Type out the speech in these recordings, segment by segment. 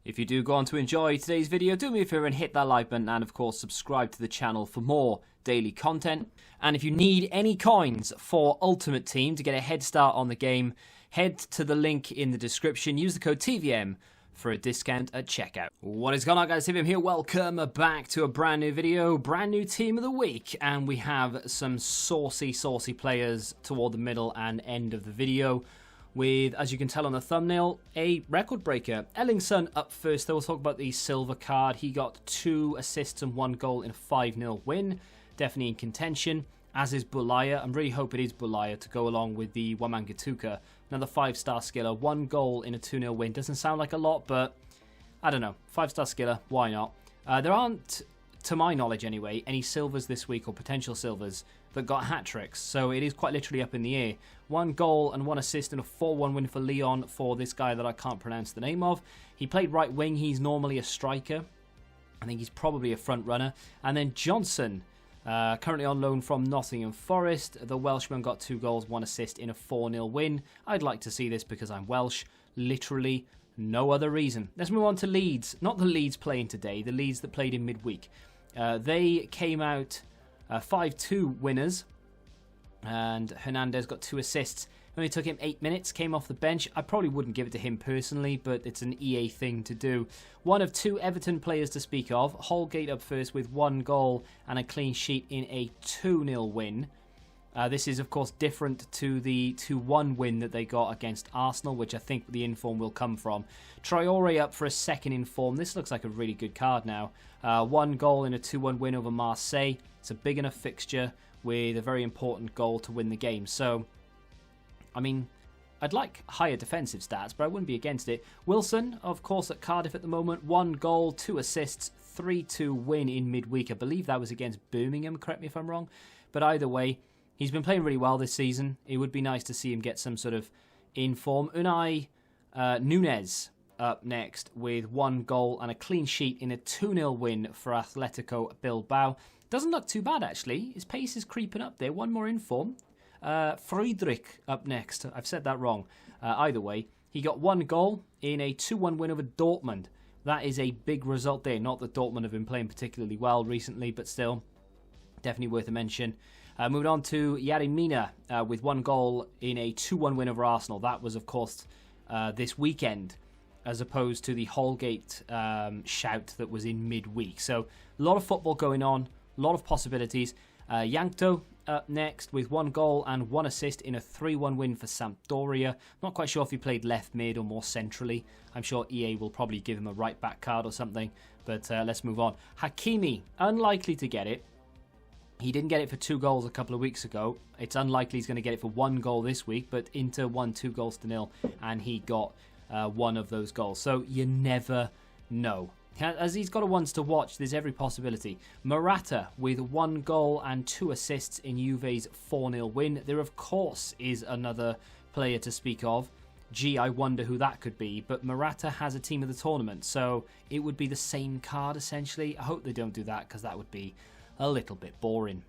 If you do go on to enjoy today's video, do me a favour and hit that like button and of course subscribe to the channel for more daily content. And if you need any coins for Ultimate Team to get a head start on the game, head to the link in the description, use the code TVM for a discount at checkout. What is going on, guys? TVM here. Welcome back to a brand new video, brand new team of the week, and we have some saucy players toward the middle and end of the video with, as you can tell on the thumbnail, a record breaker. Ellingson up first, though. We'll talk about the silver card. He got 2 assists and 1 goal in a 5-0 win. Definitely in contention, as is Bulaya. I'm really hoping it is Bulaya to go along with the Wamangituka. Another 5-star skiller. 1 goal in a 2-0 win. Doesn't sound like a lot, but I don't know. 5-star skiller, why not? There aren't, to my knowledge anyway, any silvers this week, or potential silvers, that got hat-tricks. So it is quite literally up in the air. 1 goal and 1 assist in a 4-1 win for Lyon for this guy that I can't pronounce the name of. He played right wing. He's normally a striker. I think he's probably a front runner. And then Johnson, currently on loan from Nottingham Forest. The Welshman got 2 goals, 1 assist in a 4-0 win. I'd like to see this because I'm Welsh. Literally no other reason. Let's move on to Leeds. Not the Leeds playing today, the Leeds that played in midweek. They came out 5-2 winners, and Hernandez got 2 assists. Only took him 8 minutes, came off the bench. I probably wouldn't give it to him personally, but it's an EA thing to do. One of 2 Everton players to speak of. Holgate up first with 1 goal and a clean sheet in a 2-0 win. This is, of course, different to the 2-1 win that they got against Arsenal, which I think the inform will come from. Traore up for a second inform. This looks like a really good card now. 1 goal in a 2-1 win over Marseille. It's a big enough fixture with a very important goal to win the game. So, I mean, I'd like higher defensive stats, but I wouldn't be against it. Wilson, of course, at Cardiff at the moment. 1 goal, 2 assists, 3-2 win in midweek. I believe that was against Birmingham, correct me if I'm wrong. But either way, he's been playing really well this season. It would be nice to see him get some sort of inform. Unai Nunes up next with 1 goal and a clean sheet in a 2-0 win for Atletico Bilbao. Doesn't look too bad, actually. His pace is creeping up there. 1 more inform. Friedrich up next. I've said that wrong. Either way, he got 1 goal in a 2-1 win over Dortmund. That is a big result there. Not that Dortmund have been playing particularly well recently, but still, definitely worth a mention. Moving on to Yerry Mina with 1 goal in a 2-1 win over Arsenal. That was, of course, this weekend, as opposed to the Holgate shout that was in midweek. So, a lot of football going on, a lot of possibilities. Yankto up next with 1 goal and 1 assist in a 3-1 win for Sampdoria. Not quite sure if he played left mid or more centrally. I'm sure EA will probably give him a right back card or something. But let's move on. Hakimi, unlikely to get it. He didn't get it for 2 goals a couple of weeks ago. It's unlikely he's going to get it for 1 goal this week, but Inter won 2 goals to 0, and he got 1 of those goals. So you never know. As he's got a ones to watch, there's every possibility. Morata with 1 goal and 2 assists in Juve's 4-0 win. There, of course, is another player to speak of. Gee, I wonder who that could be. But Morata has a team of the tournament, so it would be the same card, essentially. I hope they don't do that, because that would be a little bit boring.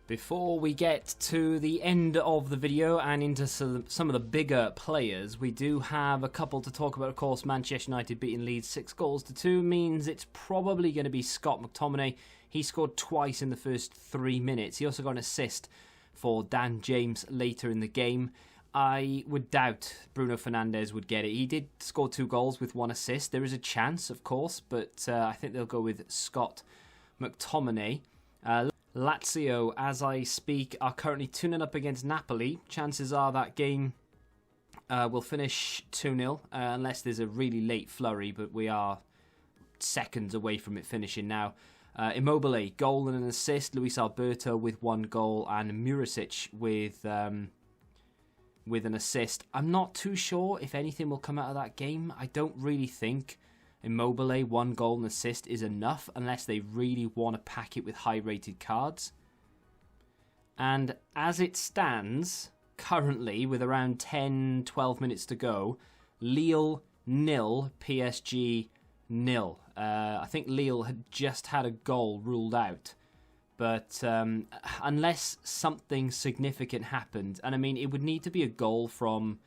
Before we get to the end of the video and into some of the bigger players, we do have a couple to talk about. Of course, Manchester United beating Leeds 6-2 means it's probably going to be Scott McTominay. He scored twice in the first 3 minutes. He also got an assist for Dan James later in the game. I would doubt Bruno Fernandes would get it. He did score 2 goals with 1 assist. There is a chance, of course, but I think they'll go with Scott McTominay. Lazio, as I speak, are currently 2-0 up against Napoli. Chances are that game will finish 2-0 unless there's a really late flurry, but we are seconds away from it finishing now. Immobile, goal and an assist. Luis Alberto with 1 goal and Murisic with an assist. I'm not too sure if anything will come out of that game. I don't really think Immobile, 1 goal and assist is enough unless they really want to pack it with high-rated cards. And as it stands, currently, with around 10-12 minutes to go, Lille 0, PSG 0. I think Lille had just had a goal ruled out. But unless something significant happened, and I mean, it would need to be a goal from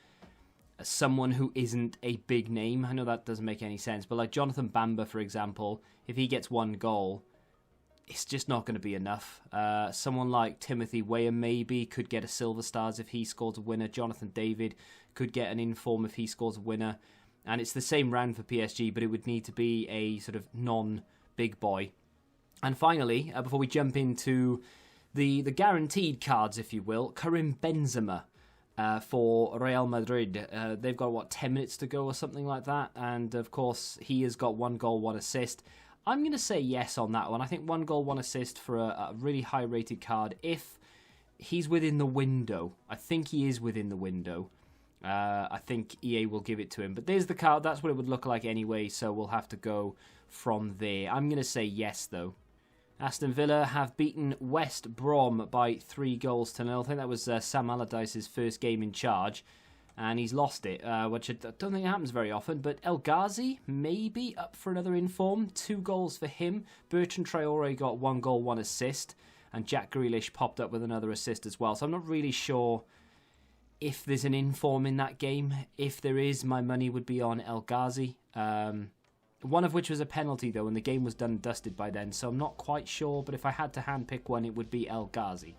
someone who isn't a big name. I know that doesn't make any sense, but like Jonathan Bamba, for example, if he gets one goal, it's just not going to be enough. Someone like Timothy Weah maybe could get a Silver Stars if he scores a winner. Jonathan David could get an inform if he scores a winner. And it's the same round for PSG, but it would need to be a sort of non-big boy. And finally, before we jump into the guaranteed cards, if you will, Karim Benzema for Real Madrid. They've got, 10 minutes to go or something like that. And, of course, he has got 1 goal, 1 assist. I'm going to say yes on that one. I think 1 goal, 1 assist for a really high-rated card if he's within the window. I think he is within the window. I think EA will give it to him. But there's the card. That's what it would look like anyway, so we'll have to go from there. I'm going to say yes, though. Aston Villa have beaten West Brom by 3-0. I think that was Sam Allardyce's first game in charge. And he's lost it, which I don't think happens very often. But El Ghazi, maybe up for another inform. 2 goals for him. Bertrand Traore got 1 goal, 1 assist. And Jack Grealish popped up with another assist as well. So I'm not really sure if there's an inform in that game. If there is, my money would be on El Ghazi. One of which was a penalty, though, and the game was done and dusted by then. So I'm not quite sure. But if I had to handpick one, it would be El Ghazi.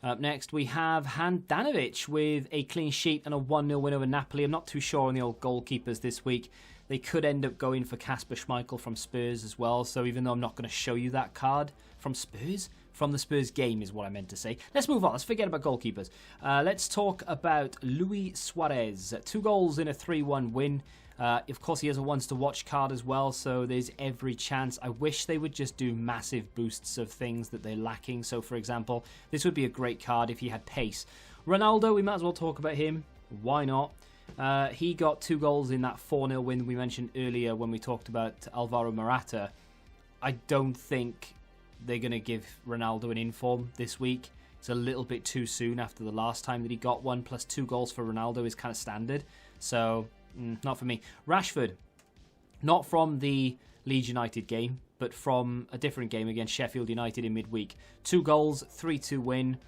Up next, we have Handanovic with a clean sheet and a 1-0 win over Napoli. I'm not too sure on the old goalkeepers this week. They could end up going for Kasper Schmeichel from Spurs as well. So even though I'm not going to show you that card from Spurs, from the Spurs game is what I meant to say. Let's move on. Let's forget about goalkeepers. Let's talk about Luis Suarez. 2 goals in a 3-1 win. Of course, he has a once to watch card as well, so there's every chance. I wish they would just do massive boosts of things that they're lacking. So, for example, this would be a great card if he had pace. Ronaldo, we might as well talk about him. Why not? He got 2 goals in that 4-0 win we mentioned earlier when we talked about Alvaro Morata. I don't think they're going to give Ronaldo an inform this week. It's a little bit too soon after the last time that he got one, plus 2 goals for Ronaldo is kind of standard. So, not for me. Rashford, not from the Leeds United game, but from a different game against Sheffield United in midweek. 2 goals, 3-2 win.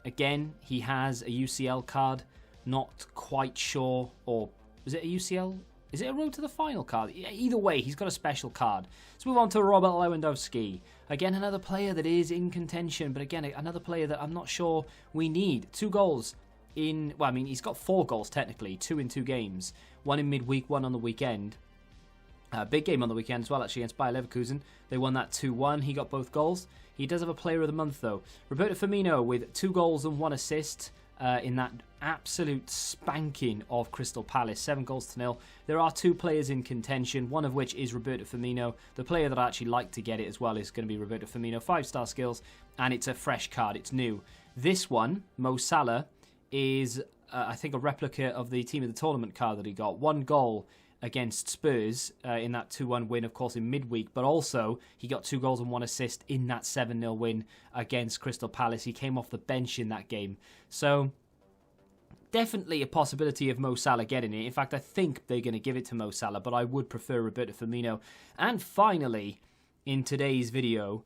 Again, he has a UCL card. Not quite sure, or is it a UCL? Is it a road to the final card? Either way, he's got a special card. Let's move on to Robert Lewandowski. Again, another player that is in contention, but again, another player that I'm not sure we need. 2 goals. He's got 4 goals technically, 2 in 2 games. 1 in midweek, 1 on the weekend. Big game on the weekend as well, actually, against Bayer Leverkusen. They won that 2-1. He got both goals. He does have a player of the month, though. Roberto Firmino with 2 goals and 1 assist in that absolute spanking of Crystal Palace. 7-0. There are 2 players in contention, one of which is Roberto Firmino. The player that I actually like to get it as well is going to be Roberto Firmino. 5-star skills, and it's a fresh card. It's new. This one, Mo Salah, is I think a replica of the team of the tournament card that he got. 1 goal against Spurs in that 2-1 win, of course, in midweek, but also he got 2 goals and 1 assist in that 7-0 win against Crystal Palace. He came off the bench in that game. So definitely a possibility of Mo Salah getting it. In fact, I think they're going to give it to Mo Salah, but I would prefer Roberto Firmino. And finally, in today's video,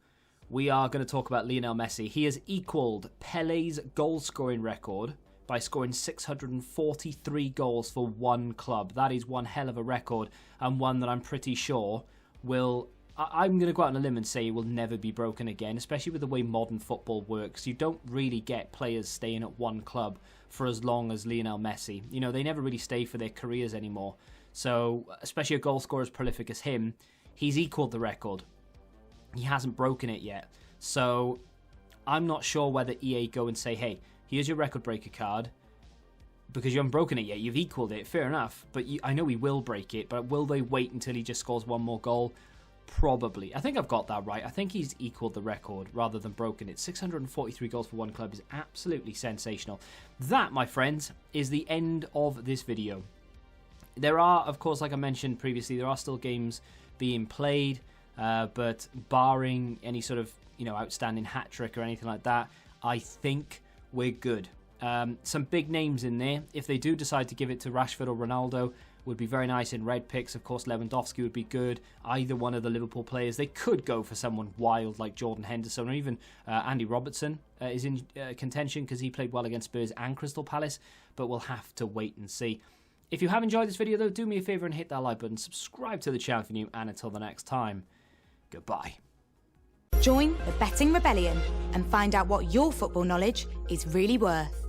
we are going to talk about Lionel Messi. He has equalled Pele's goal-scoring record by scoring 643 goals for one club. That is one hell of a record, and one that I'm pretty sure will... I'm going to go out on a limb and say it will never be broken again, especially with the way modern football works. You don't really get players staying at one club for as long as Lionel Messi. You know, they never really stay for their careers anymore. So, especially a goal scorer as prolific as him, he's equalled the record. He hasn't broken it yet. So, I'm not sure whether EA go and say, hey, here's your record breaker card, because you haven't broken it yet. You've equalled it, fair enough. But I know he will break it, but will they wait until he just scores one more goal? Probably. I think I've got that right. I think he's equalled the record rather than broken it. 643 goals for one club is absolutely sensational. That, my friends, is the end of this video. There are, of course, like I mentioned previously, there are still games being played, but barring any sort of, outstanding hat trick or anything like that, I think we're good. Some big names in there. If they do decide to give it to Rashford or Ronaldo, would be very nice in red picks. Of course, Lewandowski would be good. Either one of the Liverpool players. They could go for someone wild like Jordan Henderson, or even Andy Robertson is in contention because he played well against Spurs and Crystal Palace, but we'll have to wait and see. If you have enjoyed this video though, do me a favour and hit that like button, subscribe to the channel if you're new, and until the next time, goodbye. Join the Betting Rebellion and find out what your football knowledge is really worth.